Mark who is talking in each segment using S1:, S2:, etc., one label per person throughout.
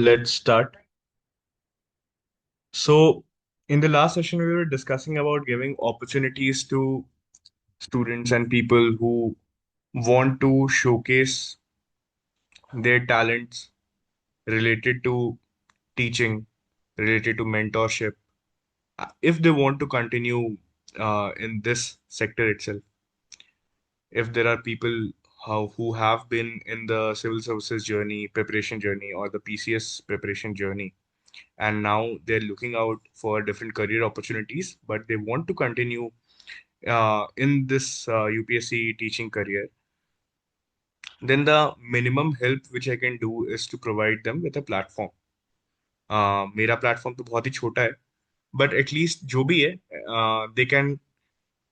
S1: Let's start. So, in the last session, we were discussing about giving opportunities to students and people who want to showcase their talents related to teaching, related to mentorship, if they want to continue in this sector itself. If there are people who have been in the civil services journey, preparation journey, or the PCS preparation journey, and now they're looking out for different career opportunities, but they want to continue in this UPSC teaching career, then the minimum help which I can do is to provide them with a platform. मेरा platform तो बहुत ही छोटा है, but at least जो भी है they can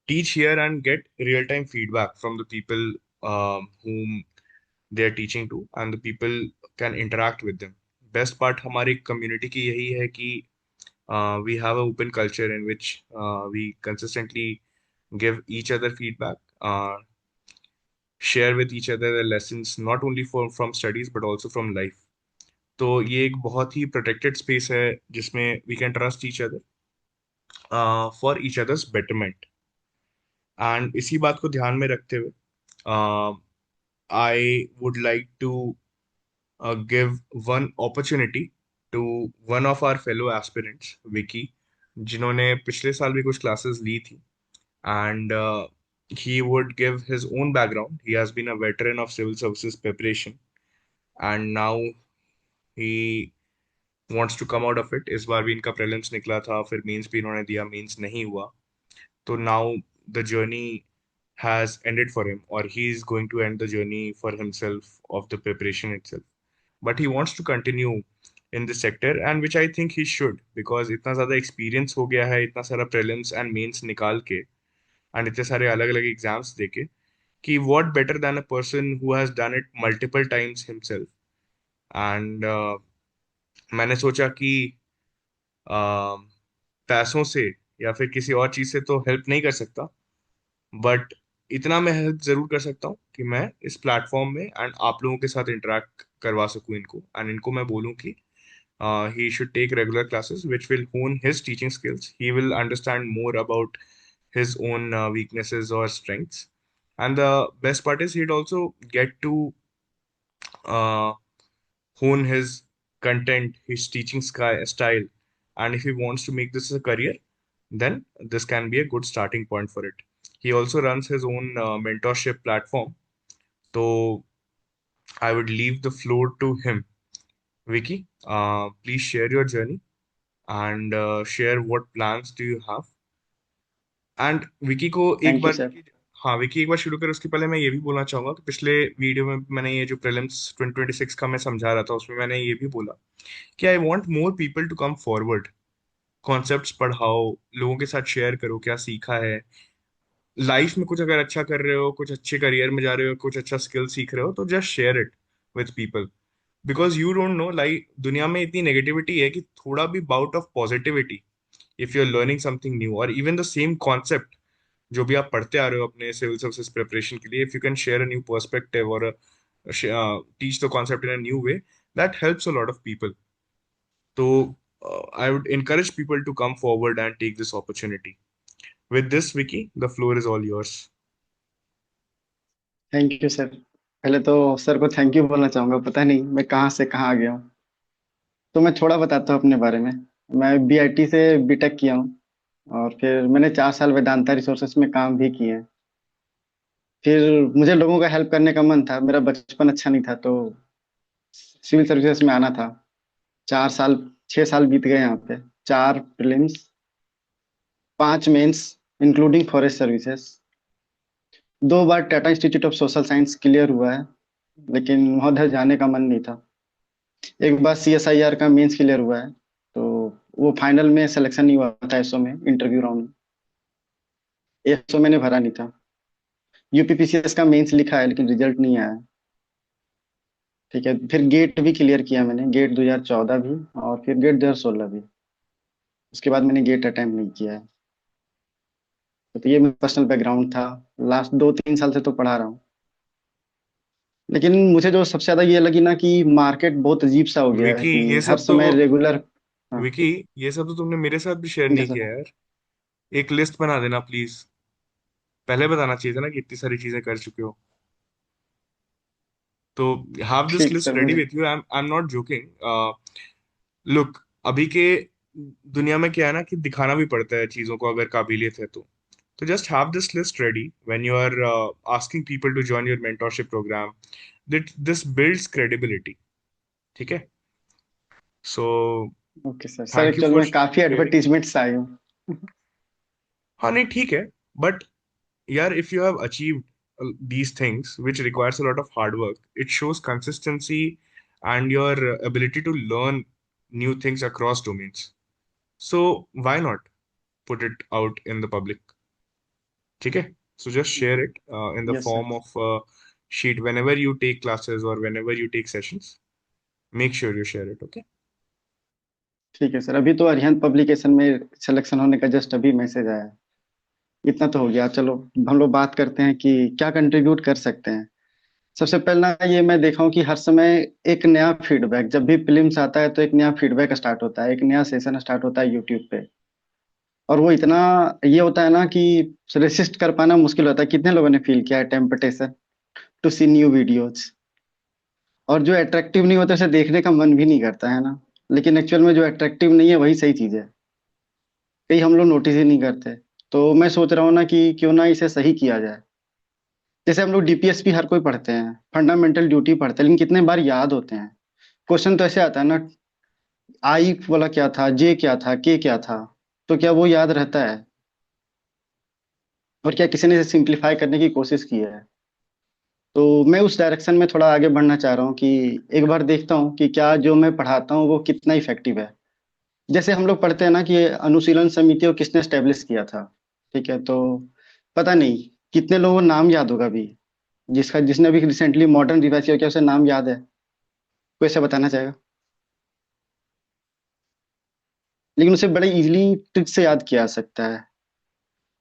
S1: teach here and get real time feedback from the people whom they are teaching to, and the people can interact with them. Best part हमारी community की यही है कि we have an open culture in which we consistently give each other feedback, share with each other the lessons, not only from studies but also from life. तो ये एक बहुत ही protected space है जिसमें we can trust each other for each other's betterment. And इसी बात को ध्यान में रखते हुए I would like to give one opportunity to one of our fellow aspirants, Vicky, जिन्होंने पिछले साल भी कुछ क्लासेस ली थी. And he would give his own background. He has been a veteran of civil services preparation, and now he wants to come out of it. इस बार भी इनका prelims निकला था, फिर मेंस भी इन्होंने दिया, मेंस नहीं हुआ. So now the journey has ended for him, or he is going to end the journey for himself of the preparation itself. But he wants to continue in this sector, and which I think he should, because इतना ज़्यादा experience हो गया है, इतना सारा prelims and mains निकाल के, and इतने सारे अलग अलग एग्जाम्स देके, कि what better than a person who has done it multiple times himself. And मैंने सोचा कि uh, पैसों से या फिर किसी और चीज से तो हेल्प नहीं कर सकता, बट इतना मैं हेल्प जरूर कर सकता हूँ कि मैं इस प्लेटफॉर्म में एंड आप लोगों के साथ इंटरेक्ट करवा सकूँ इनको, एंड इनको मैं बोलूँ कि he should take regular classes which will hone his teaching skills. He will understand more about his own weaknesses or strengths. And the best part is he'd also get to uh, hone his content, his teaching style. And if he wants to make this a career, then this can be a good starting point for it. He also runs his own mentorship platform. So I would leave the floor to him. Vicky, please share your journey and share what plans do you have. And Vicky को एक
S2: thank you
S1: bar
S2: sir.
S1: हाँ, विकी एक बार शुरू कर, उसके पहले मैं ये भी बोलना चाहूंगा कि पिछले वीडियो में मैंने ये जो प्रीलिम्स 2026 का मैं समझा रहा था, उसमें मैंने ये भी बोला कि I want more people to come forward. Concepts पढ़ाओ, लोगों के साथ शेयर करो क्या सीखा है लाइफ में. कुछ अगर अच्छा कर रहे हो, कुछ अच्छे करियर में जा रहे हो, कुछ अच्छा स्किल सीख रहे हो, तो just share it with people. Because you don't know, like दुनिया में इतनी नेगेटिविटी है कि थोड़ा भी bout of positivity, if you are learning something new और इवन द सेम कॉन्सेप्ट जो भी आप पढ़ते आ रहे हो अपने सिविल सर्विसेज प्रिपरेशन के लिए, if you can share a new perspective और teach the concept in a new way, that helps a lot of people. So I would encourage people to come forward and take this opportunity. With this, Vicky, the floor is all yours.
S2: Thank you sir. पहले तो sir को thank you बोलना चाहूंगा, पता नहीं मैं कहाँ से कहाँ आ गया हूँ। तो मैं थोड़ा बताता हूँ अपने बारे में। मैं बीआईटी से बीटेक किया हूँ और फिर मैंने 4 साल वेदांता रिसोर्सेज में काम भी किए हैं। फिर मुझे लोगों का हेल्प करने का मन था, मेरा बचपन अच्छा नहीं था, तो सिविल सर्विसेज में आना था। 4 साल 6 साल बीत गए यहाँ पे। 4 prelims, 5 mains, including forest services. 2 बार Tata institute of social science clear हुआ है, लेकिन वहाँ उधर जाने का मन नहीं था। एक बार सीएसआईआर का मेंस क्लियर हुआ है, तो वो फाइनल में सिलेक्शन नहीं हुआ था, एसओ में इंटरव्यू राउंड में। एसओ मैंने भरा नहीं था। यूपीपीसीएस का मेंस लिखा है लेकिन रिजल्ट नहीं आया। ठीक है, फिर गेट भी क्लियर किया मैंने, गेट 2014 भी, और फिर गेट 2016 भी। उसके बाद मैंने गेट अटेम्प्ट नहीं किया है। तो ये मेरा पर्सनल बैकग्राउंड था। लास्ट 2-3 साल से तो पढ़ा रहा हूँ। लेकिन मुझे जो सबसे ज्यादा ये लगी ना कि मार्केट बहुत अजीब सा हो गया है
S1: विकी
S2: कि
S1: ये
S2: हर
S1: सब तो
S2: समय रेगुलर। हाँ।
S1: विकी ये सब तो तुमने मेरे साथ भी शेयर नहीं
S2: जैसा।
S1: किया यार। एक लिस्ट बना देना प्लीज। पहले बताना चाहिए था ना कि इतनी सारी चीजें कर चुके हो। तो हैव दिस
S2: ठीक
S1: लिस्ट
S2: सर
S1: रेडी
S2: मुझे।
S1: With you. I am not joking. Look, अभी के दुनिया में क्या है ना कि दिखाना भी पड़ता है चीजों को अगर काबिलियत है तो just have this list ready when you are asking people to join your mentorship program. This builds credibility. ठीक है। So
S2: okay sir, sir
S1: thank you
S2: actual
S1: for
S2: में काफी
S1: शेयरिंग।
S2: एडवर्टीजमेंट्स आए हूँ।
S1: हाँ नहीं ठीक है। बट यार, if you have achieved these things which requires a lot of hard work, it shows consistency and your ability to learn new things across domains. So why not put it out in the public? ठीक है। So just share it in the
S2: yes sir.
S1: form of a sheet whenever you take classes or whenever you take sessions. Make sure you share it. Okay.
S2: ठीक है sir, अभी तो Arihant publication में selection होने का just अभी message आया है। इतना तो हो गया, चलो हम लोग बात करते हैं कि क्या कंट्रीब्यूट कर सकते हैं। सबसे पहला ये मैं देखा हूँ कि हर समय एक नया फीडबैक, जब भी फिल्म्स आता है तो एक नया फीडबैक स्टार्ट होता है, एक नया सेशन स्टार्ट होता है यूट्यूब पे। और वो इतना ये होता है ना कि रेसिस्ट कर पाना मुश्किल होता है। कितने लोगों ने फील किया है temptation to see new videos. और जो अट्रैक्टिव नहीं होता उसे देखने का मन भी नहीं करता है ना। लेकिन एक्चुअल में जो अट्रैक्टिव नहीं है वही सही चीज है। कहीं हम लोग नोटिस ही नहीं करते। तो मैं सोच रहा हूँ ना कि क्यों ना इसे सही किया जाए। जैसे हम लोग डीपीएसपी हर कोई पढ़ते हैं, फंडामेंटल ड्यूटी पढ़ते हैं, लेकिन कितने बार याद होते हैं। क्वेश्चन तो ऐसे आता है ना, आई वाला क्या था, जे क्या था, के क्या था। तो क्या वो याद रहता है? और क्या किसी ने इसे सिंप्लीफाई करने की कोशिश की है? तो मैं उस डायरेक्शन में थोड़ा आगे बढ़ना चाह रहा हूँ कि एक बार देखता हूँ कि क्या जो मैं पढ़ाता हूँ वो कितना इफेक्टिव है। जैसे हम लोग पढ़ते हैं ना कि अनुशीलन समिति को किसने स्टेब्लिश किया था। ठीक है, तो पता नहीं कितने लोगों को नाम याद होगा अभी, जिसका जिसने अभी रिसेंटली मॉडर्न रिवाइज किया, क्या उसे नाम याद है? कोई ऐसा बताना चाहेगा? लेकिन उसे बड़े इजीली ट्रिक से याद किया जा सकता है।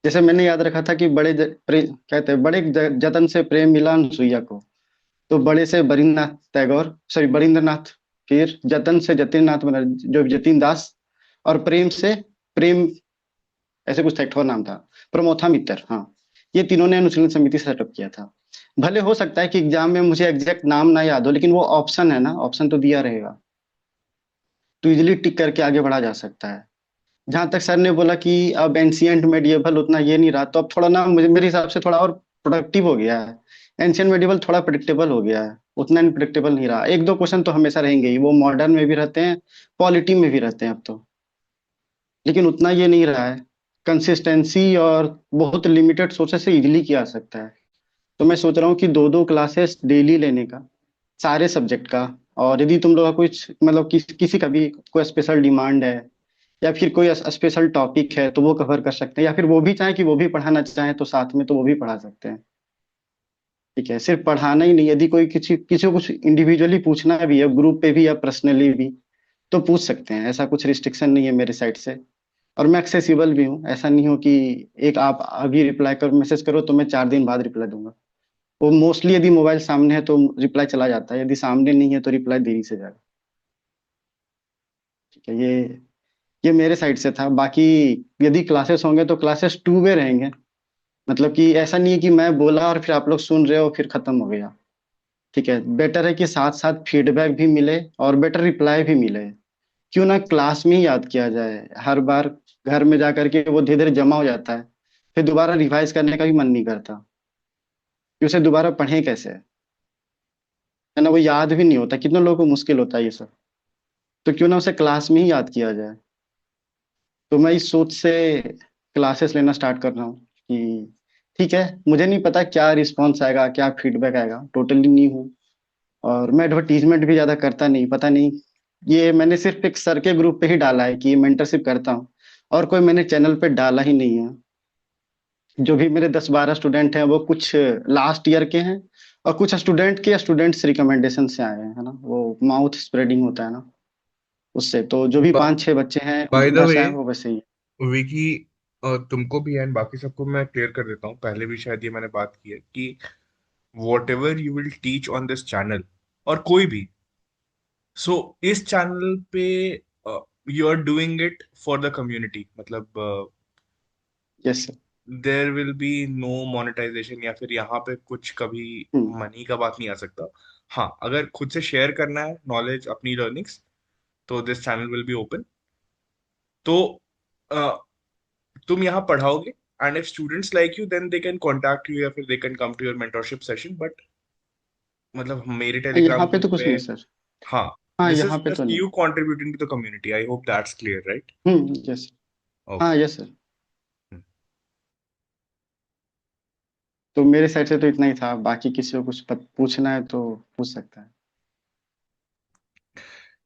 S2: जैसे मैंने याद रखा था कि कहते हैं बड़े जतन से प्रेम मिला अनुसुईया को। तो बड़े से बरिंद्रनाथ टैगोर, सॉरी बरिंद्रनाथ। फिर जतन से जतिननाथ बना, जो जतिन दास। और प्रेम से प्रेम, ऐसे कुछ था, एक और नाम था, प्रमोथा मित्र, हाँ। ये तीनों ने अनुशीलन समिति सेटअप किया था। भले हो सकता है कि एग्जाम में मुझे एग्जैक्ट नाम ना याद हो, लेकिन वो ऑप्शन है ना, ऑप्शन तो दिया रहेगा। तो इजिली टिक करके आगे बढ़ा जा सकता है। जहां तक सर ने बोला कि अब एंशियंट मेडिएवल उतना ये नहीं रहा, तो अब थोड़ा ना मुझे मेरे हिसाब से थोड़ा और प्रोडक्टिव हो गया है। एंशियंट मेडिएवल थोड़ा प्रिडिक्टेबल हो गया है, उतना नहीं प्रिडिक्टेबल नहीं रहा। एक दो क्वेश्चन तो हमेशा रहेंगे ही, वो मॉडर्न में भी रहते हैं, पॉलिटी में भी रहते हैं अब तो। लेकिन उतना ये नहीं रहा है कंसिस्टेंसी, और बहुत लिमिटेड सोर्सेस से इजिली किया जा सकता है। तो मैं सोच रहा हूँ कि दो दो क्लासेस डेली लेने का, सारे सब्जेक्ट का। और यदि तुम लोग का कुछ मतलब किसी का भी कोई स्पेशल डिमांड है, या फिर कोई स्पेशल टॉपिक है, तो वो कवर कर सकते हैं। या फिर वो भी चाहे कि वो भी पढ़ाना चाहें तो साथ में तो वो भी पढ़ा सकते हैं। ठीक है, सिर्फ पढ़ाना ही नहीं, यदि कोई किसी किसी को कुछ इंडिविजुअली पूछना भी है, ग्रुप पे भी या पर्सनली भी, तो पूछ सकते हैं। ऐसा कुछ रिस्ट्रिक्शन नहीं है मेरे साइड से। और मैं एक्सेसिबल भी हूँ, ऐसा नहीं हो कि एक आप अभी रिप्लाई कर मैसेज करो तो मैं 4 दिन बाद रिप्लाई दूंगा। वो मोस्टली यदि मोबाइल सामने है तो रिप्लाई चला जाता है, यदि सामने नहीं है तो रिप्लाई देरी से जाएगा। ठीक है, ये मेरे साइड से था। बाकी यदि क्लासेस होंगे तो क्लासेस टू वे रहेंगे। मतलब कि ऐसा नहीं है कि मैं बोला और फिर आप लोग सुन रहे हो फिर खत्म हो गया। ठीक है, बेटर है कि साथ साथ फीडबैक भी मिले और बेटर रिप्लाई भी मिले। क्यों ना क्लास में ही याद किया जाए हर बार। घर में जा करके वो धीरे धीरे जमा हो जाता है, फिर दोबारा रिवाइज करने का भी मन नहीं करता कि उसे दोबारा पढ़ें कैसे, है ना। वो याद भी नहीं होता, कितने लोगों को मुश्किल होता है ये सब। तो क्यों ना उसे क्लास में ही याद किया जाए। तो मैं इस सोच से क्लासेस लेना स्टार्ट कर रहा हूँ कि ठीक है, मुझे नहीं पता क्या रिस्पॉन्स आएगा, क्या फीडबैक आएगा, टोटली न्यू हूँ। और मैं एडवर्टीजमेंट भी ज्यादा करता नहीं, पता नहीं। ये मैंने सिर्फ एक सर के ग्रुप पे ही डाला है कि मेंटरशिप करता हूँ। और कोई मैंने चैनल पे डाला ही नहीं है। जो भी मेरे 10-12 स्टूडेंट हैं वो कुछ लास्ट ईयर के हैं, और कुछ स्टूडेंट के स्टूडेंट्स रिकमेंडेशन से आए हैं, है ना। वो माउथ स्प्रेडिंग होता है ना, उससे। तो जो भी 5-6 बच्चे हैं
S1: बाय द वे
S2: वैसा है, वो वैसे ही है।
S1: विकी, तुमको भी एंड बाकी सबको मैं क्लियर कर देता हूँ, पहले भी शायद ये मैंने बात की है कि whatever you will teach on this channel, और कोई भी, सो इस चैनल पे you are doing it for the community, मतलब
S2: yes sir.
S1: There will be no monetisation, या फिर यहाँ पे कुछ कभी
S2: हम्म।
S1: मनी का बात नहीं आ सकता। हाँ, अगर खुद से शेयर करना है नॉलेज, अपनी लर्निंग्स, तो this channel will be open. तो अ, तुम यहाँ पढ़ाओगे, and if students like you then they can contact you, या फिर they can come to your mentorship session, but मतलब मेरे टेलीग्राम
S2: यहाँ पे
S1: ग्रुप
S2: तो कुछ नहीं
S1: में।
S2: सर।
S1: हाँ,
S2: हाँ,
S1: दिस इज
S2: यहाँ पे तो
S1: जस्ट
S2: नहीं।
S1: You contributing to the community. I hope that's clear, right?
S2: Yes. हाँ,
S1: Okay.
S2: Yes sir. तो मेरे साइड से तो इतना ही था, बाकी किसी को कुछ पूछना है तो पूछ सकता है।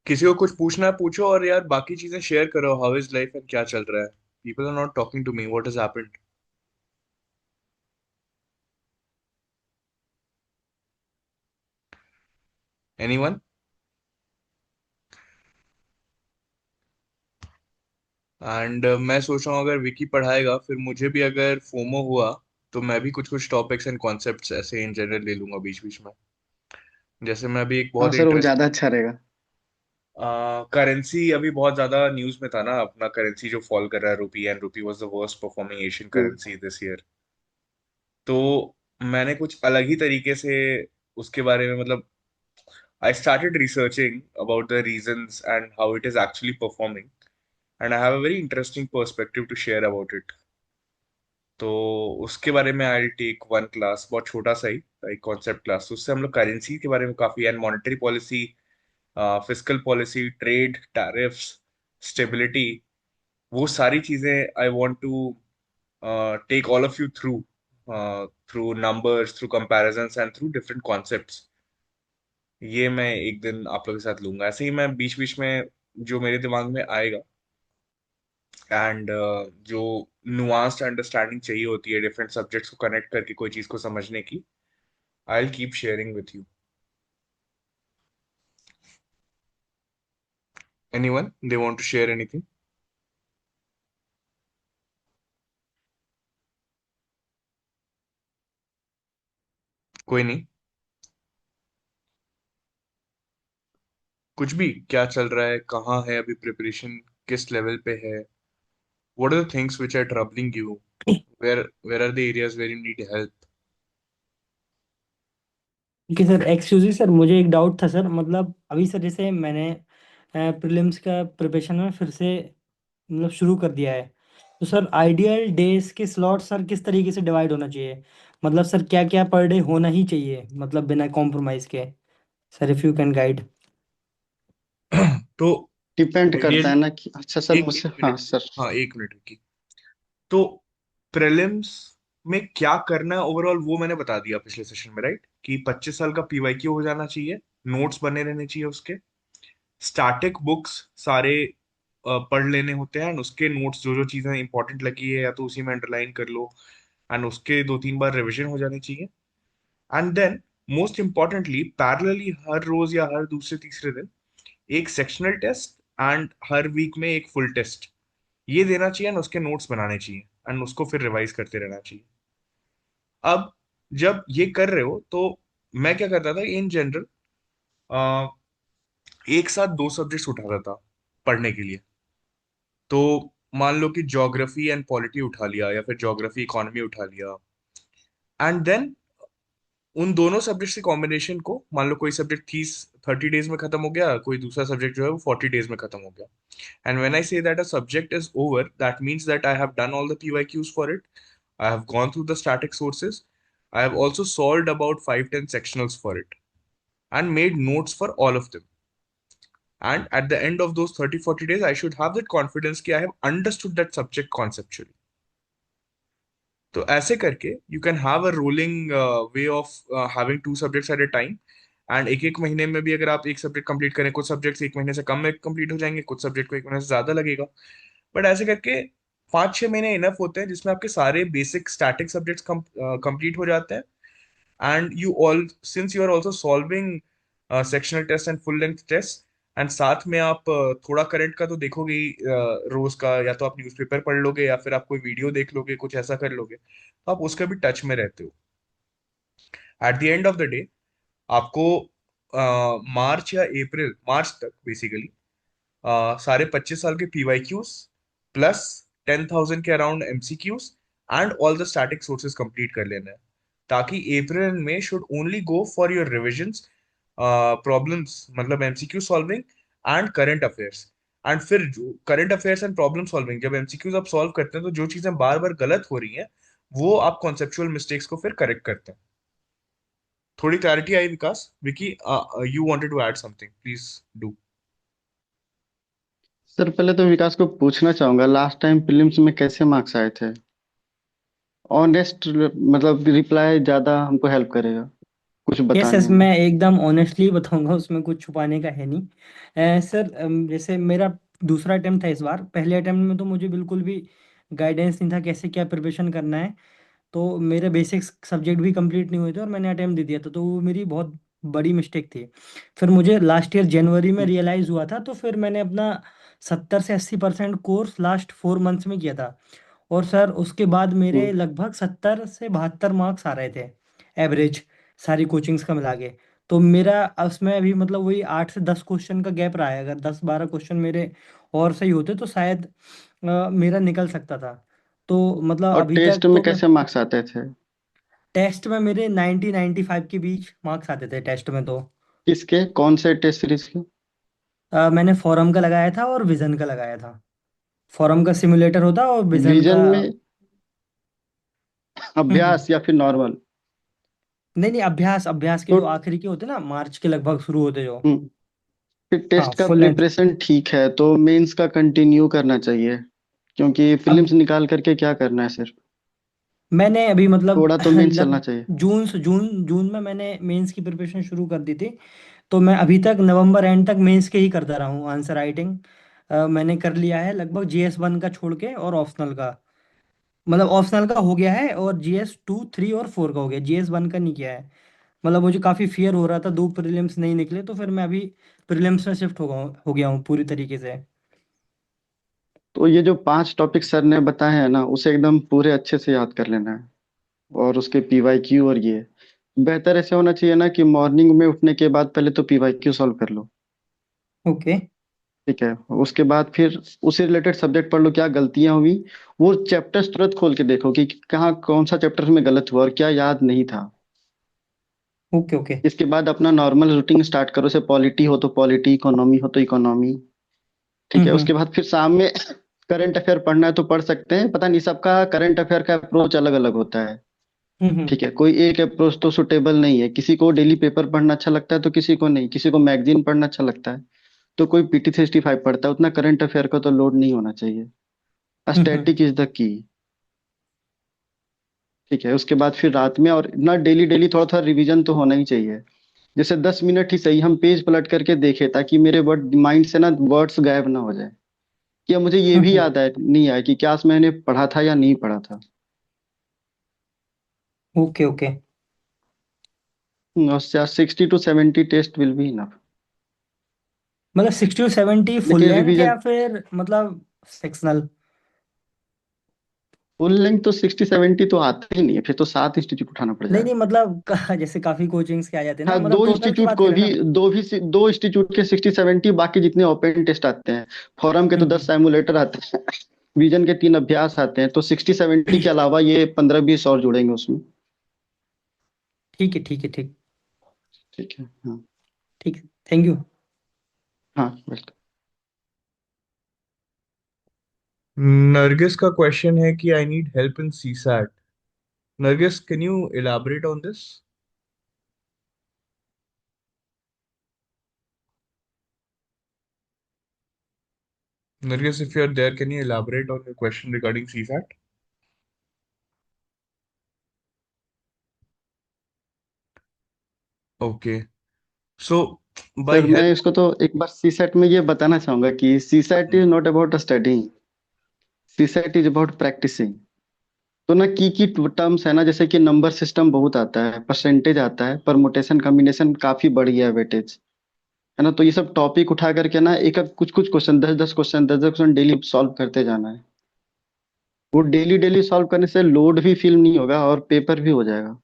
S1: किसी को कुछ पूछना है पूछो, और यार बाकी चीजें शेयर करो, हाउ इज लाइफ एंड क्या चल रहा है। People are not talking to me, what has happened. Anyone? And मैं सोच रहा हूँ अगर विकी पढ़ाएगा, फिर मुझे भी अगर फोमो हुआ, तो मैं भी कुछ कुछ टॉपिक्स एंड कॉन्सेप्ट्स ऐसे इन जनरल ले लूंगा बीच बीच में। जैसे मैं अभी एक
S2: हाँ
S1: बहुत
S2: सर, वो
S1: इंटरेस्ट,
S2: ज़्यादा अच्छा रहेगा।
S1: करेंसी अभी बहुत ज्यादा न्यूज में था ना, अपना करेंसी जो फॉल कर रहा है, rupee, and rupee was the worst performing Asian
S2: hmm.
S1: Currency this year. तो मैंने कुछ अलग ही तरीके से उसके बारे में, मतलब I started researching about the reasons and how it is actually performing, and I have a very interesting perspective to share about it. तो उसके बारे में आई टेक वन क्लास, बहुत छोटा सा ही, एक कॉन्सेप्ट क्लास। तो उससे हम लोग करेंसी के बारे में काफी, and monetary policy, fiscal policy, trade, tariffs, stability, वो सारी चीजें I want to take all of you through, through numbers, through comparisons and through different concepts. ये मैं एक दिन आप लोगों के साथ लूंगा, ऐसे ही मैं बीच बीच में जो मेरे दिमाग में आएगा, एंड जो नुआंस्ड अंडरस्टैंडिंग चाहिए होती है डिफरेंट सब्जेक्ट्स को कनेक्ट करके कोई चीज को समझने की, I will keep sharing with you. Anyone they want to share anything? कोई नहीं? कुछ भी, क्या चल रहा है, कहाँ है अभी प्रिपरेशन, किस लेवल पे है, what are the things which are troubling you, where are the areas where you need help?
S3: ठीक है सर, एक्सक्यूज सर, मुझे एक डाउट था सर। मतलब अभी सर जैसे मैंने प्रीलिम्स का प्रिपरेशन में फिर से मतलब शुरू कर दिया है, तो सर आइडियल डेज के स्लॉट सर किस तरीके से डिवाइड होना चाहिए? मतलब सर क्या क्या पर डे होना ही चाहिए, मतलब बिना कॉम्प्रोमाइज के? Sir if you can guide.
S1: तो
S2: डिपेंड करता है
S1: आइडियली,
S2: ना कि अच्छा सर
S1: एक
S2: मुझसे,
S1: एक
S2: हाँ
S1: मिनट,
S2: सर।
S1: हाँ एक मिनट रुकिए। तो प्रीलिम्स में क्या करना है ओवरऑल, वो मैंने बता दिया पिछले सेशन में, राइट? कि 25 साल का पीवाईक्यू हो जाना चाहिए, नोट्स बने रहने चाहिए उसके, स्टैटिक बुक्स सारे पढ़ लेने होते हैं, एंड उसके नोट्स जो जो चीजें इंपॉर्टेंट लगी है या तो उसी में अंडरलाइन कर लो, एंड उसके 2-3 बार रिवीजन हो जानी चाहिए। And then most importantly, parallelly हर रोज या हर दूसरे तीसरे दिन एक सेक्शनल टेस्ट, एंड हर वीक में एक फुल टेस्ट, ये देना चाहिए, एंड उसके नोट्स बनाने चाहिए, एंड उसको फिर रिवाइज करते रहना चाहिए। अब जब ये कर रहे हो, तो मैं क्या करता था इन जनरल, एक साथ दो सब्जेक्ट्स उठाता था पढ़ने के लिए। तो मान लो कि ज्योग्राफी एंड पॉलिटी उठा लिया, या फिर ज्योग्राफी इकोनॉमी उठा लिया, एंड देन उन दोनों सब्जेक्ट्स के कॉम्बिनेशन को, मान लो कोई सब्जेक्ट 30 डेज में खत्म हो गया, कोई दूसरा सब्जेक्ट जो है वो 40 डेज में खत्म हो गया। And when I say that a subject is over, that means that I have done all the PYQs for it, I have gone through the static sources, I have also solved about 5-10 sectionals for it and made notes for all of them. And at the end of those 30-40 days, I should have that confidence कि I have understood that subject conceptually. तो ऐसे करके you can have a rolling way of having two subjects at a time. And एक एक महीने में भी अगर आप एक सब्जेक्ट कंप्लीट करें, कुछ सब्जेक्ट्स एक महीने से कम में कंप्लीट हो जाएंगे, कुछ सब्जेक्ट को एक महीने से ज्यादा लगेगा, बट ऐसे करके 5-6 महीने इनफ होते हैं जिसमें आपके सारे बेसिक स्टैटिक सब्जेक्ट्स कंप्लीट हो जाते हैं। and you all since you are also solving sectional test and full length test, and साथ में आप थोड़ा करंट का तो देखोगे ही, रोज का, या तो आप न्यूज़पेपर पढ़ लोगे या फिर आप कोई वीडियो देख लोगे, कुछ ऐसा कर लोगे, तो आप उसका भी टच में रहते हो। At the end of the day आपको मार्च या अप्रैल, मार्च तक बेसिकली सारे 25 साल के पीवाईक्यूज प्लस 10,000 के around MCQs and all the static sources complete कर लेना है, ताकि अप्रैल में should only go for your revisions, problems मतलब MCQ solving and current affairs. And फिर current affairs and problem solving जब एमसीक्यूज आप सॉल्व करते हैं तो जो चीजें बार बार गलत हो रही हैं वो आप कॉन्सेप्चुअल मिस्टेक्स को फिर करेक्ट करते हैं। थोड़ी क्लैरिटी आई Vikas? Vicky, you wanted to add something, please do.
S2: Sir पहले तो विकास को पूछना चाहूंगा, लास्ट टाइम प्रीलिम्स में कैसे मार्क्स आए थे? ऑनेस्ट मतलब रिप्लाई ज्यादा हमको हेल्प करेगा कुछ
S3: यस
S2: बताने
S3: यस,
S2: में।
S3: मैं एकदम ऑनेस्टली बताऊंगा, उसमें कुछ छुपाने का है नहीं। सर, जैसे मेरा दूसरा अटेम्प्ट था इस बार। पहले अटेम्प्ट में तो मुझे बिल्कुल भी गाइडेंस नहीं था कैसे क्या प्रिपरेशन करना है। तो मेरे बेसिक सब्जेक्ट भी कंप्लीट नहीं हुए थे और मैंने अटेम्प्ट दे दिया था, तो वो मेरी बहुत बड़ी मिस्टेक थी। फिर मुझे लास्ट ईयर जनवरी में रियलाइज़ हुआ था, तो फिर मैंने अपना 70 से 80% कोर्स लास्ट 4 मंथ्स में किया था। और सर उसके बाद मेरे
S2: हम्म।
S3: लगभग 70 से 72 मार्क्स आ रहे थे, एवरेज, सारी कोचिंग्स का मिला के। तो मेरा उसमें अभी मतलब वही 8 से 10 क्वेश्चन का गैप रहा है। अगर 10-12 क्वेश्चन मेरे और सही होते तो शायद मेरा निकल सकता था। तो मतलब
S2: और
S3: अभी
S2: टेस्ट
S3: तक
S2: में
S3: तो मैं,
S2: कैसे मार्क्स आते थे?
S3: टेस्ट में मेरे 90-95 के बीच मार्क्स आते थे टेस्ट में तो।
S2: किसके, कौन से टेस्ट सीरीज के?
S3: मैंने फॉरम का लगाया था और विजन का लगाया था। फॉरम का सिमुलेटर होता और विजन
S2: विजन
S3: का।
S2: में
S3: हम्म।
S2: अभ्यास या फिर नॉर्मल?
S3: नहीं नहीं, अभ्यास, अभ्यास के
S2: तो
S3: जो आखिरी के होते ना, मार्च के लगभग शुरू होते जो।
S2: हम्म, फिर
S3: हाँ,
S2: टेस्ट का
S3: फुल लेंथ।
S2: प्रिपरेशन ठीक है तो मेंस का कंटिन्यू करना चाहिए, क्योंकि
S3: अब
S2: प्रीलिम्स निकाल करके क्या करना है सिर्फ,
S3: मैंने अभी मतलब
S2: थोड़ा तो मेंस चलना
S3: लग
S2: चाहिए।
S3: जून जून में मैंने मेंस की प्रिपरेशन शुरू कर दी थी। तो मैं अभी तक नवंबर एंड तक मेंस के ही करता रहा हूँ आंसर राइटिंग। मैंने कर लिया है लगभग GS1 का छोड़ के, और ऑप्शनल का, मतलब ऑप्शनल का हो गया है, और GS2, 3 और 4 का हो गया, GS1 का नहीं किया है। मतलब मुझे काफ़ी फियर हो रहा था, 2 प्रीलिम्स नहीं निकले, तो फिर मैं अभी प्रीलिम्स में शिफ्ट हो गया हूँ पूरी तरीके से।
S2: तो ये जो 5 टॉपिक सर ने बताए हैं ना, उसे एकदम पूरे अच्छे से याद कर लेना है। और उसके पीवाईक्यू और ये बेहतर ऐसे होना चाहिए ना कि मॉर्निंग में उठने के बाद पहले तो पीवाईक्यू सॉल्व कर लो।
S3: ओके।
S2: ठीक है, उसके बाद फिर उससे रिलेटेड सब्जेक्ट पढ़ लो, क्या गलतियां हुई वो चैप्टर्स तुरंत खोल के देखो कि कहाँ कौन सा चैप्टर में गलत हुआ और क्या याद नहीं था।
S3: ओके। ओके।
S2: इसके बाद अपना नॉर्मल रूटीन स्टार्ट करो, से पॉलिटी हो तो पॉलिटी, इकोनॉमी हो तो इकोनॉमी। ठीक है, उसके
S3: हम्म।
S2: बाद फिर शाम में करंट अफेयर पढ़ना है तो पढ़ सकते हैं, पता नहीं सबका करंट अफेयर का अप्रोच अलग अलग होता है।
S3: हम्म।
S2: ठीक है, कोई एक अप्रोच तो सुटेबल नहीं है, किसी को डेली पेपर पढ़ना अच्छा लगता है तो किसी को नहीं, किसी को मैगजीन पढ़ना अच्छा लगता है तो कोई PT 65 पढ़ता है। उतना करंट अफेयर का तो लोड नहीं होना चाहिए।
S3: हम्म।
S2: Static is the key. ठीक है, उसके बाद फिर रात में और ना डेली डेली थोड़ा थोड़ा रिवीजन तो होना ही चाहिए। जैसे 10 मिनट ही सही हम पेज पलट करके देखे, ताकि मेरे वर्ड माइंड से ना वर्ड्स गायब ना हो जाए, कि अब मुझे ये भी
S3: हम्म।
S2: याद आया नहीं आया कि क्या मैंने पढ़ा था या नहीं पढ़ा था।
S3: ओके। ओके।
S2: और 60 to 70 test will be enough.
S3: मतलब 60 to 70 फुल
S2: लेकिन
S3: लेंथ
S2: रिवीजन
S3: या फिर मतलब सेक्शनल?
S2: फुल लेंथ तो 60 70 तो आते ही नहीं है, फिर तो 7 इंस्टीट्यूट उठाना पड़
S3: नहीं नहीं,
S2: जाएगा।
S3: मतलब जैसे काफी कोचिंग्स के आ जाते हैं ना,
S2: हाँ,
S3: मतलब
S2: दो
S3: टोटल की
S2: इंस्टीट्यूट
S3: बात
S2: को
S3: करें
S2: भी,
S3: ना।
S2: दो इंस्टीट्यूट के 60 70, बाकी जितने ओपन टेस्ट आते हैं। फॉरम के तो 10
S3: हम्म।
S2: सिमुलेटर आते हैं, विजन के 3 अभ्यास आते हैं, तो 60 70 के अलावा ये 15 20 और जुड़ेंगे उसमें।
S3: ठीक है, ठीक है, ठीक।
S2: ठीक है, हाँ।
S3: ठीक। Thank you.
S2: हाँ वेलकम।
S1: नरगिस का क्वेश्चन है कि I need help in CSAT. Nargis, can you elaborate on this? Nirgis, if you're there, can you elaborate on your question regarding CSAT? Okay. So, by
S2: sir मैं
S1: help.
S2: इसको तो एक बार CSAT में ये बताना चाहूंगा कि CSAT is not about studying, CSAT is about practicing. तो ना की टर्म्स है ना, जैसे कि नंबर सिस्टम बहुत आता है, परसेंटेज आता है, परमुटेशन कॉम्बिनेशन काफी बढ़ गया है, वेटेज है ना। तो ये सब टॉपिक उठा करके ना एक एक कुछ कुछ question, 10 10 question, 10 10 question daily solve करते जाना है। वो डेली डेली सॉल्व करने से लोड भी फील नहीं होगा और पेपर भी हो जाएगा।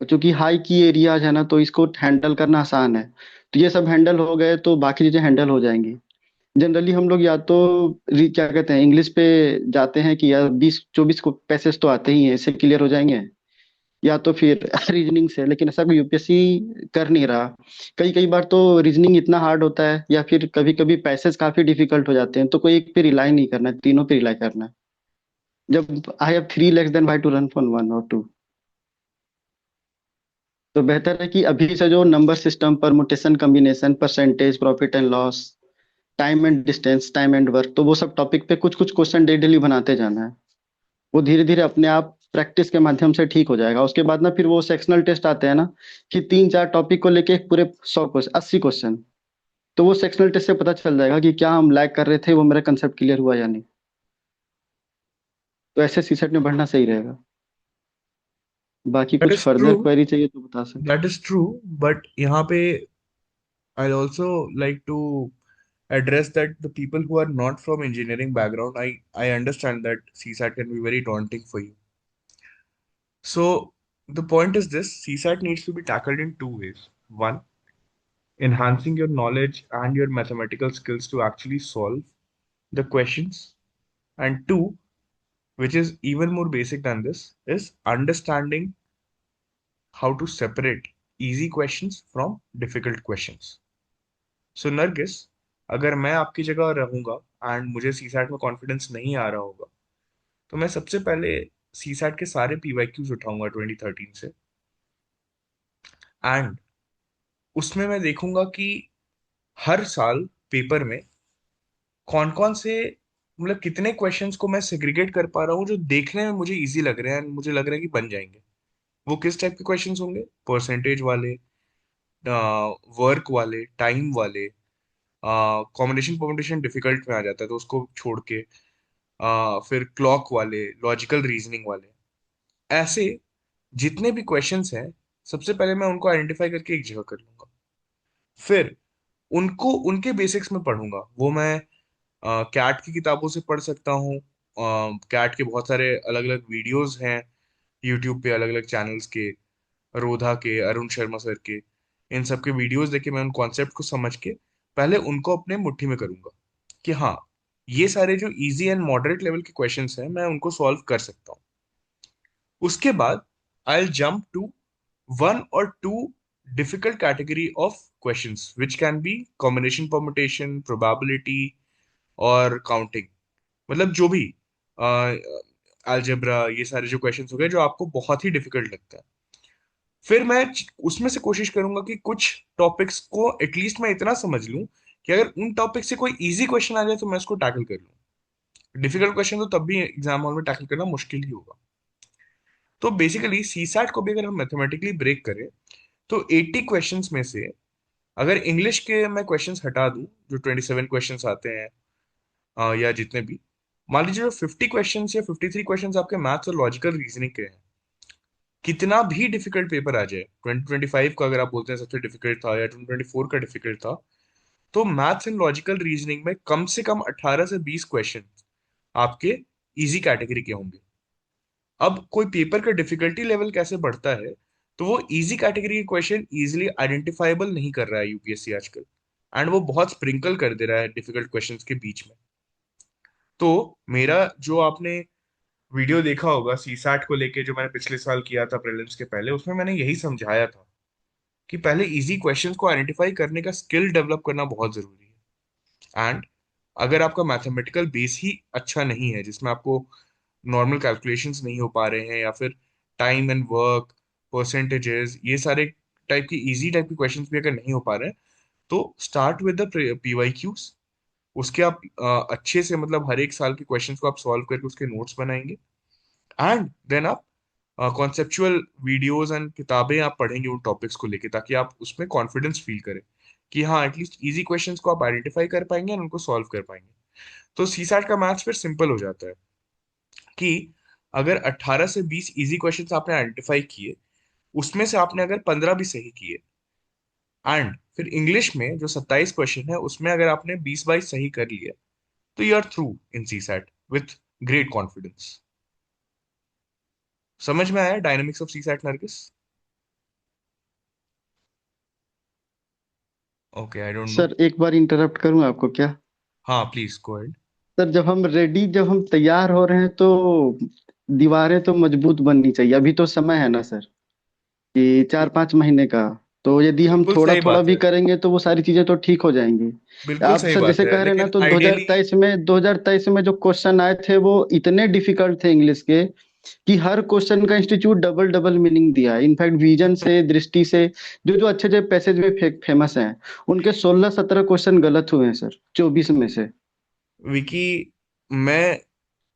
S2: चूंकि हाई की एरियाज है ना, तो इसको हैंडल करना आसान है। तो ये सब हैंडल हो गए तो बाकी चीजें हैंडल हो जाएंगी। जनरली हम लोग या तो क्या कहते हैं, इंग्लिश पे जाते हैं कि यार 20-24 को पैसेज तो आते ही हैं, इससे क्लियर हो जाएंगे। या तो फिर रीजनिंग से, लेकिन ऐसा कोई यूपीएससी कर नहीं रहा। कई कई बार तो रीजनिंग इतना हार्ड होता है, या फिर कभी कभी पैसेज काफी डिफिकल्ट हो जाते हैं, तो कोई एक पे रिलाई नहीं करना है, तीनों पे रिलाई करना है। जब I have 3 legs then why to run for 1 और 2। तो बेहतर है कि अभी से जो number system, permutation, combination, percentage, profit and loss, time and distance, time and work, तो वो सब टॉपिक पे कुछ कुछ क्वेश्चन डेली बनाते जाना है। वो धीरे धीरे अपने आप प्रैक्टिस के माध्यम से ठीक हो जाएगा। उसके बाद ना फिर वो सेक्शनल टेस्ट आते हैं ना, कि 3-4 टॉपिक को लेके पूरे 100 क्वेश्चन, 80 क्वेश्चन। तो वो सेक्शनल टेस्ट से पता चल जाएगा कि क्या हम लैग कर रहे थे, वो मेरा कंसेप्ट क्लियर हुआ या नहीं। तो ऐसे सीसेट में बढ़ना सही रहेगा। बाकी
S1: दैट
S2: कुछ
S1: इज ट्रू,
S2: फर्दर क्वेरी चाहिए तो बता सकते
S1: दैट इज ट्रू, बट यहाँ पे I'll also like to address that the people who are not from engineering background, I understand that CSAT can be very daunting for you. So the point is this: CSAT needs to be tackled in two ways. One, enhancing your knowledge and your mathematical skills to actually solve the questions. And two, which is even more basic than this, is understanding how to separate easy questions from difficult questions. सो नरगिस, अगर मैं आपकी जगह रहूंगा and मुझे CSAT में confidence नहीं आ रहा होगा, तो मैं सबसे पहले सीसैट के सारे पीवाईक्यूज उठाऊंगा 2013 से, एंड उसमें मैं देखूंगा कि हर साल पेपर में कौन कौन से, मतलब कितने क्वेश्चंस को मैं सेग्रीगेट कर पा रहा हूँ जो देखने में मुझे इजी लग रहे हैं एंड मुझे लग रहा है कि बन जाएंगे। वो किस टाइप के क्वेश्चंस होंगे? परसेंटेज वाले, वर्क वाले, टाइम वाले, कॉम्बिनेशन परमुटेशन डिफिकल्ट में आ जाता है तो उसको छोड़ के, फिर क्लॉक वाले, लॉजिकल रीजनिंग वाले, ऐसे जितने भी क्वेश्चंस हैं, सबसे पहले मैं उनको आइडेंटिफाई करके एक जगह कर लूंगा। फिर उनको उनके बेसिक्स में पढ़ूंगा। वो मैं कैट की किताबों से पढ़ सकता हूँ, कैट के बहुत सारे अलग अलग वीडियोस हैं यूट्यूब पे, अलग अलग चैनल्स के, रोधा के, अरुण शर्मा सर के, इन सब के वीडियोस देखे मैं उन कॉन्सेप्ट को समझ के पहले उनको अपने मुट्ठी में करूंगा कि हाँ, ये सारे जो इजी एंड मॉडरेट लेवल के क्वेश्चंस हैं मैं उनको सॉल्व कर सकता हूँ। उसके बाद आई जंप टू वन और two difficult category of questions which can be combination permutation, probability और काउंटिंग, मतलब जो भी अलजेब्रा, ये सारे जो क्वेश्चंस हो गए जो आपको बहुत ही डिफिकल्ट लगता है। फिर मैं उसमें से कोशिश करूंगा कि कुछ टॉपिक्स को एटलीस्ट मैं इतना समझ लूं कि अगर उन टॉपिक से कोई इजी क्वेश्चन आ जाए तो मैं उसको टैकल कर लूं। डिफिकल्ट क्वेश्चन तो तब भी एग्जाम हॉल में टैकल करना मुश्किल ही होगा। तो बेसिकली सीसैट को भी अगर हम मैथमेटिकली ब्रेक करें तो 80 क्वेश्चंस में से अगर इंग्लिश के मैं क्वेश्चंस हटा दूं, जो 27 क्वेश्चंस आते हैं, या जितने भी, मान लीजिए जो 50 क्वेश्चंस या 53 क्वेश्चंस आपके मैथ्स और लॉजिकल रीजनिंग के हैं, कितना भी डिफिकल्ट पेपर आ जाए, 2025 का अगर आप बोलते हैं सबसे डिफिकल्ट था या 2024 का डिफिकल्ट था, तो मैथ्स एंड लॉजिकल रीजनिंग में कम से कम 18 से 20 क्वेश्चन आपके इजी कैटेगरी के होंगे। अब कोई पेपर का डिफिकल्टी लेवल कैसे बढ़ता है, तो वो इजी कैटेगरी के क्वेश्चन इजीली आइडेंटिफाइबल नहीं कर रहा है यूपीएससी आजकल, एंड वो बहुत स्प्रिंकल कर दे रहा है डिफिकल्ट क्वेश्चंस के बीच में। तो मेरा जो आपने वीडियो देखा होगा सीसैट को लेके जो मैंने पिछले साल किया था प्रीलिम्स के पहले, उसमें मैंने यही समझाया था कि पहले इजी क्वेश्चंस को आइडेंटिफाई करने का स्किल डेवलप करना बहुत जरूरी है। एंड अगर आपका मैथमेटिकल बेस ही अच्छा नहीं है, जिसमें आपको नॉर्मल कैलकुलेशंस नहीं हो पा रहे हैं, या फिर टाइम एंड वर्क, परसेंटेजेस, ये सारे टाइप की इजी टाइप के क्वेश्चंस भी अगर नहीं हो पा रहे हैं, तो स्टार्ट विद द पीवाईक्यूज। उसके आप अच्छे से, मतलब हर एक साल के क्वेश्चंस को आप सॉल्व करके उसके नोट्स बनाएंगे, एंड देन आप कॉन्सेप्चुअल वीडियोस एंड किताबें आप पढ़ेंगे उन टॉपिक्स को लेके, ताकि आप उसमें कॉन्फिडेंस फील करें कि हाँ, एटलीस्ट इजी क्वेश्चंस को आप आइडेंटिफाई कर पाएंगे और उनको सॉल्व कर पाएंगे। तो सीसैट का मैथ्स फिर सिंपल हो जाता है कि अगर 18 से 20 इजी क्वेश्चंस आपने आइडेंटिफाई किए, उसमें से आपने अगर 15 भी सही किए, एंड फिर इंग्लिश में जो 27 क्वेश्चन है उसमें अगर आपने 20-22 सही कर लिए, तो you are through in CSAT with great confidence. समझ में आया dynamics of CSAT, Nargis? Okay, I don't know.
S2: Sir एक बार इंटरप्ट करूं आपको क्या?
S1: हाँ, प्लीज गो अहेड।
S2: सर जब हम तैयार हो रहे हैं तो दीवारें तो मजबूत बननी चाहिए। अभी तो समय है ना सर, कि 4-5 महीने का। तो यदि हम
S1: बिल्कुल
S2: थोड़ा
S1: सही
S2: थोड़ा
S1: बात
S2: भी
S1: है।
S2: करेंगे तो वो सारी चीजें तो ठीक हो जाएंगी।
S1: बिल्कुल
S2: आप
S1: सही
S2: सर
S1: बात
S2: जैसे
S1: है,
S2: कह रहे हैं ना,
S1: लेकिन
S2: तो
S1: आइडियली
S2: 2023 में जो क्वेश्चन आए थे वो इतने डिफिकल्ट थे इंग्लिश के, कि हर क्वेश्चन का इंस्टीट्यूट डबल डबल मीनिंग दिया है। इनफैक्ट विजन से, दृष्टि से, जो जो अच्छे अच्छे पैसेज में फेमस हैं, उनके 16-17 क्वेश्चन गलत हुए हैं सर, 24 में से।
S1: विकी, मैं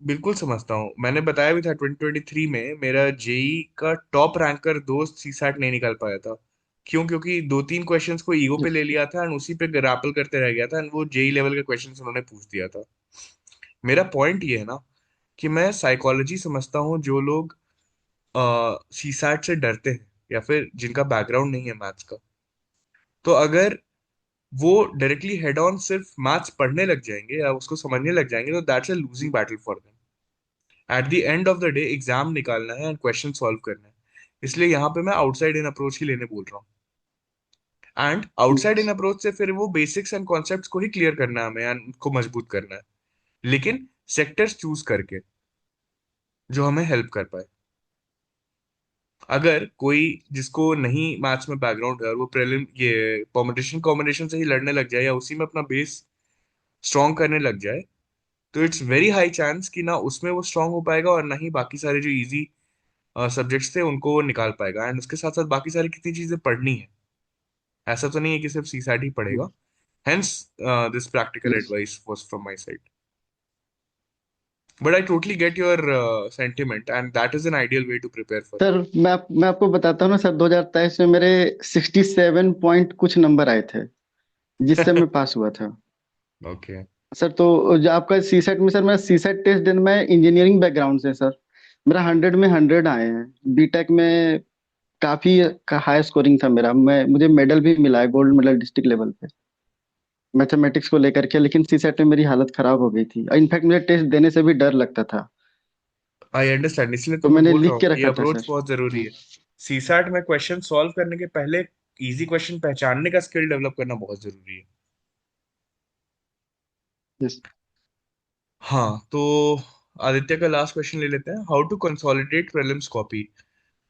S1: बिल्कुल समझता हूँ। मैंने बताया भी था 2023 में मेरा जेई का टॉप रैंकर दोस्त सीसैट नहीं निकाल पाया था। क्यों? क्योंकि दो तीन क्वेश्चंस को ईगो पे
S2: यस।
S1: ले लिया था एंड उसी पे ग्रैपल करते रह गया था एंड वो जेई लेवल के क्वेश्चंस उन्होंने पूछ दिया था। मेरा पॉइंट ये है ना कि मैं साइकोलॉजी समझता हूँ। जो लोग सीसैट से डरते हैं या फिर जिनका बैकग्राउंड नहीं है मैथ्स का, तो अगर वो डायरेक्टली हेड ऑन सिर्फ मैथ्स पढ़ने लग जाएंगे या उसको समझने लग जाएंगे, तो that's a losing battle for them. At the end of the day exam निकालना है एंड क्वेश्चन सॉल्व करना है। इसलिए यहाँ पे मैं आउटसाइड इन अप्रोच ही लेने बोल रहा हूँ। And outside in
S2: yes.
S1: Approach से फिर वो बेसिक्स एंड कॉन्सेप्ट्स को ही क्लियर करना है हमें एंड उसको मजबूत करना है, लेकिन सेक्टर्स चूज करके जो हमें हेल्प कर पाए। अगर कोई जिसको नहीं मैथ्स में बैकग्राउंड है और वो प्रीलिम ये परमुटेशन कॉम्बिनेशन से ही लड़ने लग जाए या उसी में अपना बेस स्ट्रॉन्ग करने लग जाए, तो इट्स वेरी हाई चांस कि ना उसमें वो स्ट्रांग हो पाएगा और ना ही बाकी सारे जो इजी सब्जेक्ट्स थे उनको वो निकाल पाएगा। एंड उसके साथ साथ बाकी सारी कितनी चीजें पढ़नी है, ऐसा तो नहीं है कि सिर्फ सीसैट ही पढ़ेगा। Hence this practical
S2: yes.
S1: Advice was from my side. But I totally get your sentiment and that is an ideal way to prepare for
S2: sir मैं आपको बताता हूँ ना सर, 2023 में मेरे 67 पॉइंट कुछ नंबर आए थे, जिससे
S1: इट।
S2: मैं पास हुआ था।
S1: ओके।
S2: सर तो जो आपका सीसेट में, सर मैं सीसेट टेस्ट देने में इंजीनियरिंग बैकग्राउंड से सर, मेरा 100 में 100 आए हैं। बीटेक में काफी हाई स्कोरिंग था मेरा। मैं मुझे मेडल भी मिला है, गोल्ड मेडल डिस्ट्रिक्ट लेवल पे, मैथमेटिक्स को लेकर के। लेकिन सीसेट में मेरी हालत खराब हो गई थी। इनफैक्ट मुझे टेस्ट देने से भी डर लगता था।
S1: आई अंडरस्टैंड, इसलिए तो
S2: तो
S1: मैं
S2: मैंने
S1: बोल रहा
S2: लिख के
S1: हूँ ये
S2: रखा था
S1: अप्रोच
S2: सर।
S1: बहुत जरूरी
S2: हाँ।
S1: है। सीसैट में क्वेश्चन सॉल्व करने के पहले इजी क्वेश्चन पहचानने का स्किल डेवलप करना बहुत जरूरी है।
S2: यस।
S1: हाँ, तो आदित्य का लास्ट क्वेश्चन ले लेते हैं। How to consolidate prelims copy,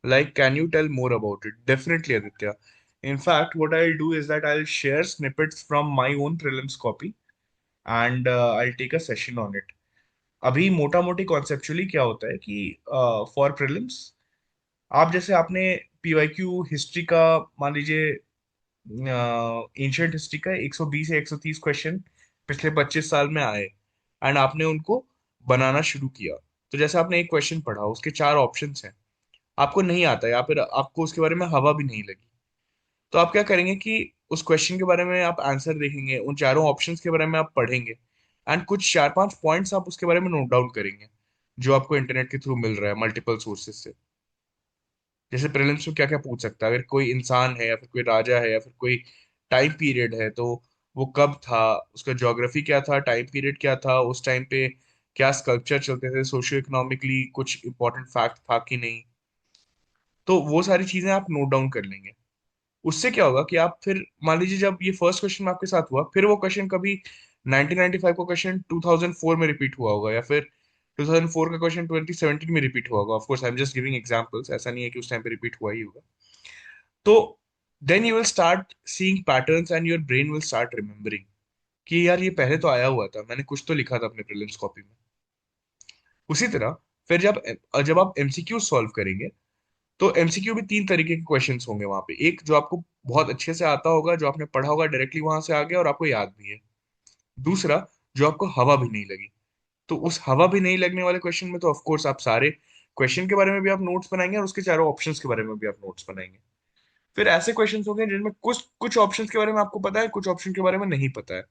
S1: like can you tell more about it? Definitely Aditya. In fact, what I'll do is that I'll share snippets from my own prelims copy and I'll take a session on it. अभी मोटा मोटी conceptually क्या होता है कि for prelims आप जैसे आपने पीवाईक्यू हिस्ट्री का मान लीजिए एंशियंट हिस्ट्री का 120 या 130 क्वेश्चन पिछले 25 साल में आए एंड आपने उनको बनाना शुरू किया। तो जैसे आपने एक क्वेश्चन पढ़ा, उसके चार ऑप्शंस हैं, आपको नहीं आता या फिर आपको उसके बारे में हवा भी नहीं लगी, तो आप क्या करेंगे कि उस क्वेश्चन के बारे में आप आंसर देखेंगे, उन चारों ऑप्शंस के बारे में आप पढ़ेंगे एंड कुछ चार पांच पॉइंट्स आप उसके बारे में नोट डाउन करेंगे जो आपको इंटरनेट के थ्रू मिल रहा है मल्टीपल सोर्सेज से। जैसे प्रीलिम्स में क्या क्या पूछ सकता है, अगर कोई इंसान है या फिर कोई राजा है या फिर कोई टाइम पीरियड है, तो वो कब था, उसका ज्योग्राफी क्या था, टाइम पीरियड क्या था, उस टाइम पे क्या स्कल्पचर चलते थे, सोशियो इकोनॉमिकली कुछ इंपॉर्टेंट फैक्ट था कि नहीं। तो वो सारी चीजें आप नोट डाउन कर लेंगे। उससे क्या होगा कि आप फिर मान लीजिए जब ये फर्स्ट क्वेश्चन आपके साथ हुआ, फिर वो क्वेश्चन कभी 1995 का क्वेश्चन 2004 में रिपीट हुआ होगा या फिर 2004 का क्वेश्चन 2017 में रिपीट हुआ होगा। Of course I am just giving examples, ऐसा नहीं है कि उस टाइम पे रिपीट हुआ ही होगा। तो then you will start seeing patterns and your brain will start remembering कि यार ये पहले तो आया हुआ था, मैंने कुछ तो लिखा था अपने प्रीलिम्स कॉपी में। उसी तरह फिर जब आप एमसीक्यू सॉल्व करेंगे, तो एमसीक्यू भी तीन तरीके के क्वेश्चंस होंगे वहां पे। एक जो आपको बहुत अच्छे से आता होगा, जो आपने पढ़ा होगा डायरेक्टली वहां से आ गया और आपको याद भी है। दूसरा जो आपको हवा भी नहीं लगी। तो उस हवा भी नहीं लगने वाले क्वेश्चन में तो ऑफ कोर्स आप सारे क्वेश्चन के बारे में भी आप नोट्स बनाएंगे और उसके चारों ऑप्शंस के बारे में भी आप नोट्स बनाएंगे। फिर ऐसे क्वेश्चंस होंगे जिनमें कुछ कुछ ऑप्शंस के बारे में आपको पता है, कुछ ऑप्शन के बारे में नहीं पता है।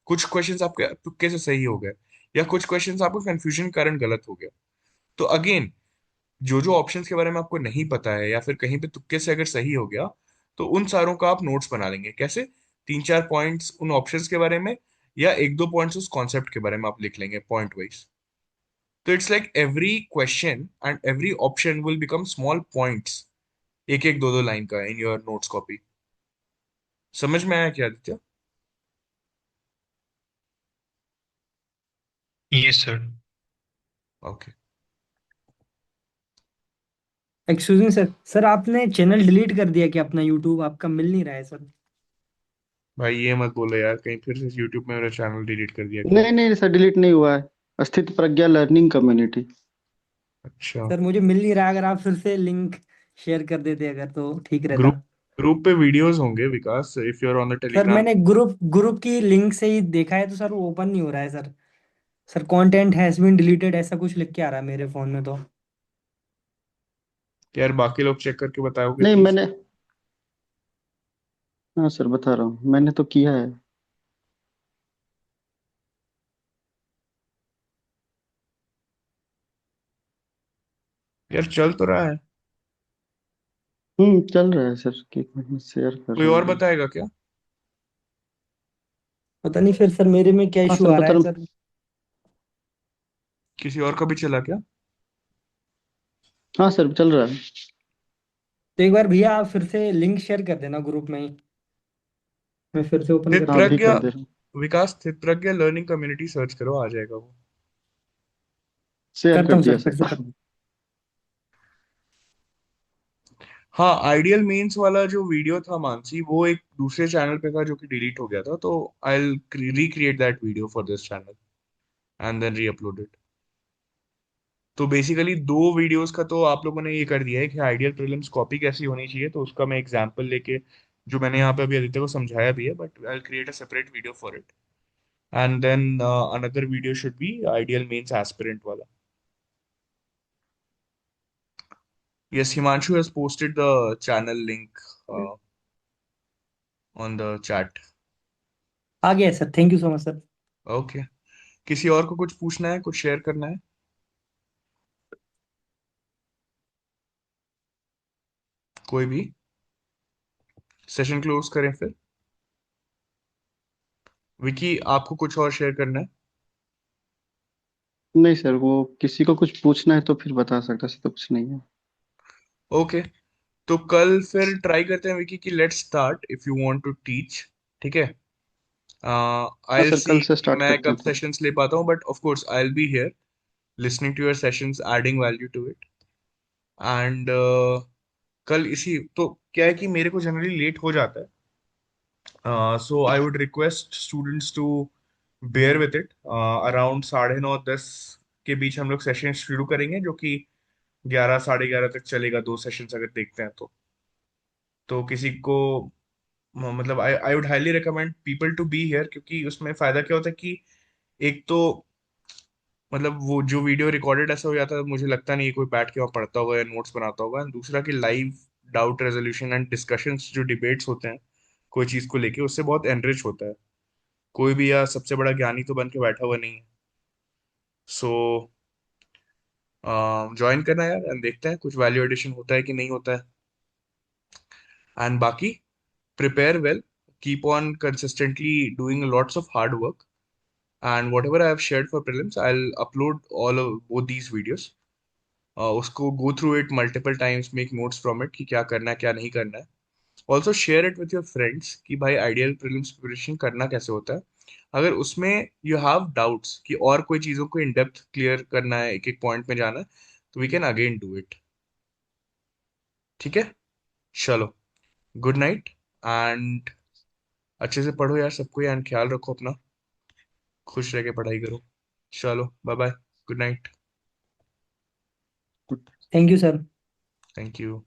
S1: कुछ क्वेश्चंस आपके तुक्के से सही हो गए या कुछ क्वेश्चंस आपको कंफ्यूजन के कारण गलत हो गया। तो अगेन, जो जो ऑप्शंस के बारे में आपको नहीं पता है या फिर कहीं पे तुक्के से अगर सही हो गया, तो उन सारों का आप नोट्स बना लेंगे। कैसे? तीन चार पॉइंट्स उन ऑप्शंस के बारे में या एक दो पॉइंट्स उस कॉन्सेप्ट के बारे में आप लिख लेंगे पॉइंट वाइज। तो it's like every question and every option will become small points, एक एक दो दो लाइन का इन योर नोट्स कॉपी। समझ में आया क्या Aditya?
S4: Yes sir.
S1: Okay.
S3: Excuse me sir, sir आपने चैनल डिलीट कर दिया क्या अपना? यूट्यूब आपका मिल नहीं रहा है सर।
S1: भाई ये मत बोलो यार, कहीं फिर से यूट्यूब में मेरा चैनल डिलीट कर दिया क्या?
S2: नहीं नहीं सर, डिलीट नहीं हुआ है। स्थित प्रज्ञा लर्निंग कम्युनिटी।
S1: अच्छा।
S3: सर मुझे मिल नहीं रहा, अगर आप फिर से लिंक शेयर कर देते अगर तो ठीक रहता।
S1: ग्रुप ग्रुप पे वीडियोस होंगे Vikas, if you are on the
S3: sir
S1: Telegram.
S3: मैंने ग्रुप ग्रुप की लिंक से ही देखा है तो सर वो ओपन नहीं हो रहा है sir. Sir content has been deleted ऐसा कुछ लिख के आ रहा है मेरे फोन में तो।
S1: यार बाकी लोग चेक करके बताओगे
S2: नहीं
S1: प्लीज?
S2: मैंने, हाँ सर बता रहा हूँ, मैंने तो किया है।
S1: यार चल तो रहा है।
S2: चल रहा है सर, एक मिनट में शेयर कर
S1: कोई
S2: रहा हूँ
S1: और
S2: अभी।
S1: बताएगा क्या?
S3: पता नहीं फिर सर मेरे में क्या
S2: हाँ
S3: इशू
S2: सर
S3: आ रहा
S2: बता
S3: है
S2: रहा
S3: सर।
S2: हूँ।
S1: किसी और का भी चला क्या?
S2: हाँ सर चल रहा है।
S3: तो एक बार भैया आप फिर से लिंक शेयर कर देना ग्रुप में ही, मैं फिर से ओपन
S1: स्थित
S3: कर।
S2: हाँ अभी
S1: प्रज्ञा।
S2: कर दे रहा हूँ।
S1: विकास, स्थित प्रज्ञा लर्निंग कम्युनिटी सर्च करो, आ जाएगा वो।
S2: शेयर
S3: करता
S2: कर
S3: हूँ
S2: दिया
S3: सर, फिर
S2: सर।
S3: से करता हूँ।
S1: हाँ, आइडियल मीन्स वाला जो वीडियो था मानसी, वो एक दूसरे चैनल पे था जो कि डिलीट हो गया था, तो I will recreate that video for this channel and then re upload it. तो बेसिकली दो वीडियोस का तो आप लोगों ने ये कर दिया है कि आइडियल प्रीलिम्स कॉपी कैसी होनी चाहिए, तो उसका मैं एग्जांपल लेके, जो मैंने यहाँ पे अभी आदित्य को समझाया भी है, but I will create a separate video for it. And then another video should be ideal means aspirant वाला। Yes, Himanshu has posted the channel link on the chat.
S3: आ गया sir, thank you so much sir.
S1: Okay. किसी और को कुछ पूछना है, कुछ share करना है? कोई भी? सेशन क्लोज करें फिर? विकी, आपको कुछ और शेयर करना है?
S2: नहीं सर, वो किसी को कुछ पूछना है तो फिर बता सकता, ऐसा तो कुछ नहीं है।
S1: ओके। तो कल फिर ट्राई करते हैं विकी कि let's start if you want to teach. ठीक है। आई
S2: हाँ
S1: विल
S2: सर
S1: सी
S2: कल से
S1: कि
S2: स्टार्ट
S1: मैं
S2: करते
S1: कब
S2: हैं तो।
S1: सेशंस ले पाता हूँ, but of course I will be here listening to your sessions, adding value to it. And कल इसी तो क्या है कि मेरे को जनरली लेट हो जाता है, so I would request students to bear with it. Around 9:30 10 के बीच हम लोग सेशन शुरू करेंगे, जो कि 11 11:30 तक चलेगा, दो सेशंस अगर देखते हैं तो किसी को मतलब I would highly recommend people to be here, क्योंकि उसमें फायदा क्या होता है कि एक तो मतलब वो जो वीडियो रिकॉर्डेड ऐसा हो जाता है, मुझे लगता नहीं है कोई बैठ के वहाँ पढ़ता होगा या नोट्स बनाता होगा। And दूसरा कि live doubt resolution and discussions जो डिबेट्स होते हैं कोई चीज को लेके, उससे बहुत एनरिच होता है। कोई भी या सबसे बड़ा ज्ञानी तो बन के बैठा हुआ नहीं है। सो ज्वाइन करना यार, एंड देखते हैं कुछ वैल्यू एडिशन होता है कि नहीं होता है। एंड बाकी prepare well, keep on consistently doing lots of hard work, and whatever I have shared for prelims I will upload all both these videos. उसको go through it multiple times, make notes from it कि क्या करना है क्या नहीं करना है। Also share it with your friends कि भाई आइडियल प्रीलिम्स प्रिपरेशन करना कैसे होता है। अगर उसमें यू हैव डाउट्स कि और कोई चीज़ों को इन डेप्थ क्लियर करना है, एक एक पॉइंट में जाना है, तो we can again do it. ठीक है। चलो, गुड नाइट। एंड अच्छे से पढ़ो यार सबको, एंड ख्याल रखो अपना, खुश रह के पढ़ाई करो। चलो, bye bye. Good night.
S3: Thank you sir.
S1: Thank you.